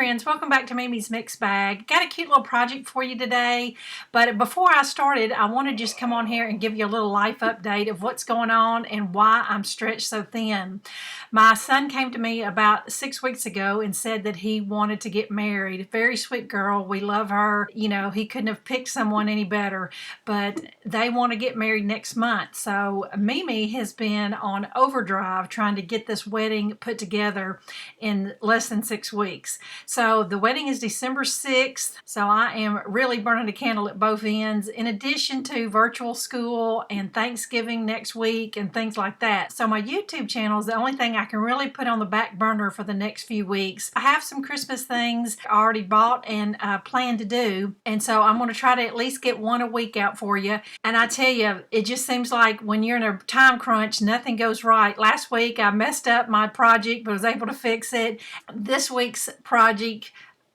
friends, welcome back to Mimi's Mixed Bag. Got a cute little project for you today, but before I started, I want to just come on here and give you a little life update of what's going on and why I'm stretched so thin. My son came to me about 6 weeks ago and said that he wanted to get married. Very sweet girl. We love her. You know, he couldn't have picked someone any better, but they want to get married next month. So Mimi has been on overdrive trying to get this wedding put together in less than 6 weeks. So the wedding is December 6th. So I am really burning a candle at both ends, in addition to virtual school and Thanksgiving next week and things like that. So my YouTube channel is the only thing I can really put on the back burner for the next few weeks. I have some Christmas things already bought and planned to do. And so I'm going to try to at least get one a week out for you. And I tell you, it just seems like when you're in a time crunch, nothing goes right. Last week I messed up my project, but was able to fix it. This week's project,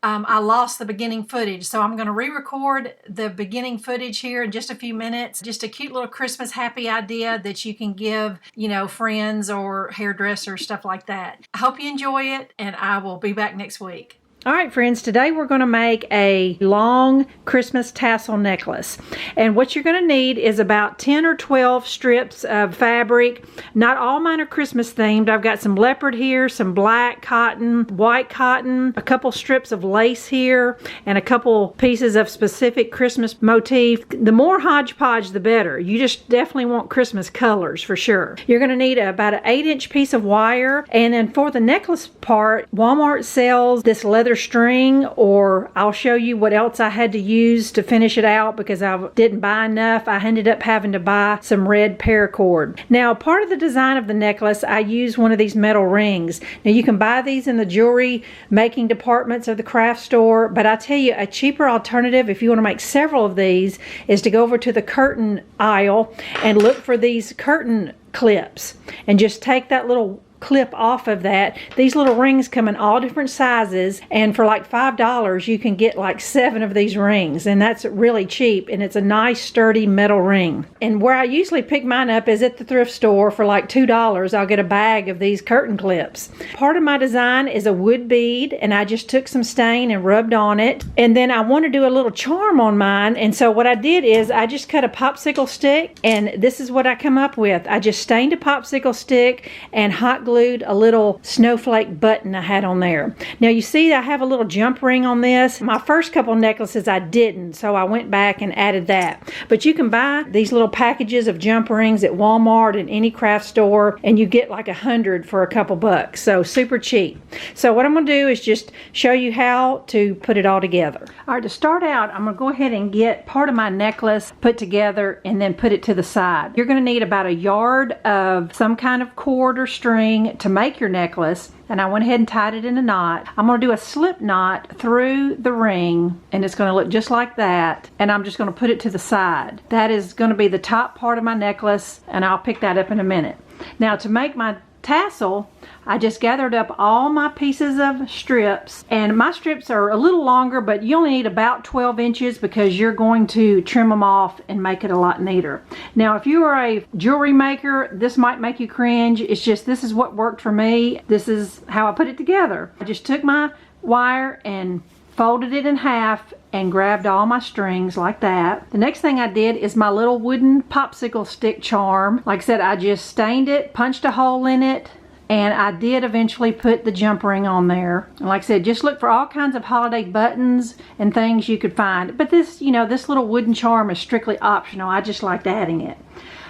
I lost the beginning footage, so I'm going to re-record the beginning footage here in just a few minutes. Just a cute little Christmas happy idea that you can give, you know, friends or hairdressers, stuff like that. I hope you enjoy it, and I will be back next week. All right, friends, today we're going to make a long Christmas tassel necklace. And what you're going to need is about 10 or 12 strips of fabric. Not all mine are Christmas themed. I've got some leopard here, some black cotton, white cotton, a couple strips of lace here, and a couple pieces of specific Christmas motif. The more hodgepodge, the better. You just definitely want Christmas colors for sure. You're going to need about an 8-inch piece of wire. And then for the necklace part, Walmart sells this leather string, or I'll show you what else I had to use to finish it out because I didn't buy enough. I ended up having to buy some red paracord. Now, part of the design of the necklace, I use one of these metal rings. Now, you can buy these in the jewelry making departments of the craft store, but I tell you, a cheaper alternative if you want to make several of these is to go over to the curtain aisle and look for these curtain clips and just take that little clip off of that. These little rings come in all different sizes, and for like $5 you can get like 7 of these rings, and that's really cheap, and it's a nice sturdy metal ring. And where I usually pick mine up is at the thrift store for like $2. I'll get a bag of these curtain clips. Part of my design is a wood bead, and I just took some stain and rubbed on it, and then I want to do a little charm on mine, and so what I did is I just cut a popsicle stick, and this is what I come up with. I just stained a popsicle stick and hot glued a little snowflake button I had on there. Now you see I have a little jump ring on this. My first couple necklaces I didn't, so I went back and added that. But you can buy these little packages of jump rings at Walmart and any craft store, and you get like 100 for a couple bucks, so super cheap. So what I'm going to do is just show you how to put it all together. All right, to start out, I'm going to go ahead and get part of my necklace put together and then put it to the side. You're going to need about a yard of some kind of cord or string to make your necklace, and I went ahead and tied it in a knot. I'm going to do a slip knot through the ring, and it's going to look just like that, and I'm just going to put it to the side. That is going to be the top part of my necklace, and I'll pick that up in a minute. Now, to make my tassel, I just gathered up all my pieces of strips, and my strips are a little longer, but you only need about 12 inches because you're going to trim them off and make it a lot neater. Now, if you are a jewelry maker, this might make you cringe. It's just, this is what worked for me. This is how I put it together. I just took my wire and folded it in half and grabbed all my strings like that. The next thing I did is my little wooden popsicle stick charm. Like I said, I just stained it, punched a hole in it, and I did eventually put the jump ring on there. And like I said, just look for all kinds of holiday buttons and things you could find. But this, you know, this little wooden charm is strictly optional. I just liked adding it.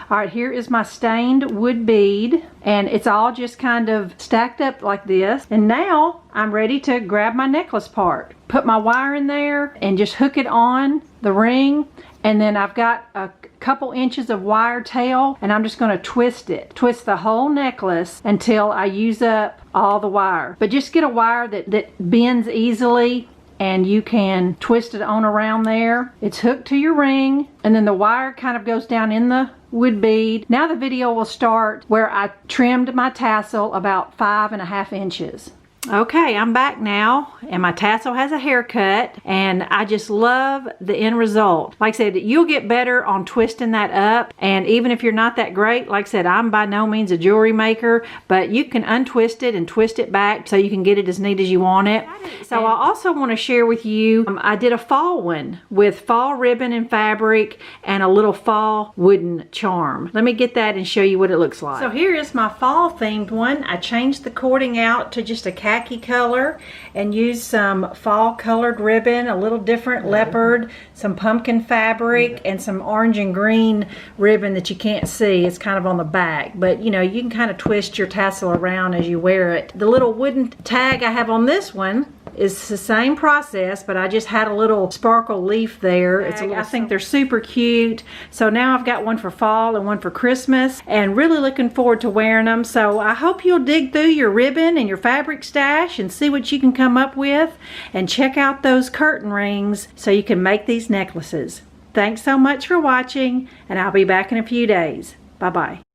All right, here is my stained wood bead, and it's all just kind of stacked up like this. And now I'm ready to grab my necklace part. Put my wire in there and just hook it on the ring, and then I've got a couple inches of wire tail, and I'm just going to twist it. Twist the whole necklace until I use up all the wire. But just get a wire that bends easily, and you can twist it on around there. It's hooked to your ring, and then the wire kind of goes down in the wood bead. Now the video will start where I trimmed my tassel about 5.5 inches. Okay, I'm back now, and my tassel has a haircut, and I just love the end result. Like I said, you'll get better on twisting that up, and even if you're not that great, like I said, I'm by no means a jewelry maker, but you can untwist it and twist it back so you can get it as neat as you want it. So I also want to share with you, I did a fall one with fall ribbon and fabric and a little fall wooden charm. Let me get that and show you what it looks like. So here is my fall themed one. I changed the cording out to just a khaki color and used some fall colored ribbon, a little different leopard, some pumpkin fabric, and some orange and green ribbon that you can't see. It's kind of on the back, but you know, you can kind of twist your tassel around as you wear it. The little wooden tag I have on this one is the same process, but I just had a little sparkle leaf there. I think they're super cute. So now I've got one for fall and one for Christmas, and really looking forward to wearing them. So I hope you'll dig through your ribbon and your fabric stash and see what you can come up with, and check out those curtain rings so you can make these necklaces. Thanks so much for watching, and I'll be back in a few days. Bye-bye.